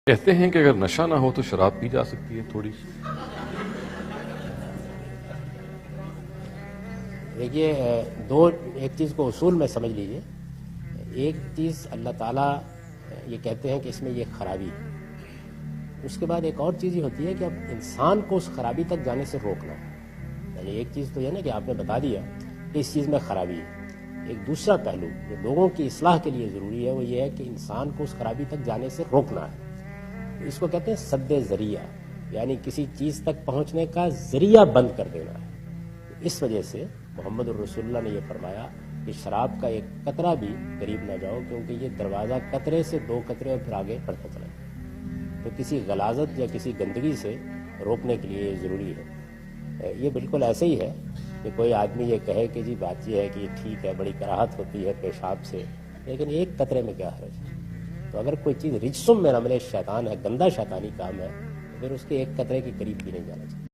کہتے ہیں کہ اگر نشہ نہ ہو تو شراب پی جا سکتی ہے تھوڑی سی. دیکھیے ایک چیز کو اصول میں سمجھ لیجئے. ایک چیز اللہ تعالیٰ یہ کہتے ہیں کہ اس میں یہ خرابی ہے. اس کے بعد ایک اور چیز یہ ہوتی ہے کہ اب انسان کو اس خرابی تک جانے سے روکنا ہے. یعنی ایک چیز تو یہ نا کہ آپ نے بتا دیا کہ اس چیز میں خرابی ہے. ایک دوسرا پہلو جو لوگوں کی اصلاح کے لیے ضروری ہے وہ یہ ہے کہ انسان کو اس خرابی تک جانے سے روکنا ہے. اس کو کہتے ہیں سد ذریعہ، یعنی کسی چیز تک پہنچنے کا ذریعہ بند کر دینا ہے. اس وجہ سے محمد الرسول اللہ نے یہ فرمایا کہ شراب کا ایک قطرہ بھی قریب نہ جاؤ، کیونکہ یہ دروازہ قطرے سے 2 قطرے اور پھر آگے بڑھتا چلا جائے. تو کسی غلاظت یا کسی گندگی سے روکنے کے لیے یہ ضروری ہے. یہ بالکل ایسے ہی ہے کہ کوئی آدمی یہ کہے کہ جی بات یہ ہے کہ یہ ٹھیک ہے، بڑی کراہت ہوتی ہے پیشاب سے، لیکن ایک قطرے میں کیا حرج ہے. تو اگر کوئی چیز رجسم من عمل شیطان ہے، گندا شیطانی کام ہے، تو پھر اس کے ایک قطرے کے قریب بھی نہیں جانا چاہیے.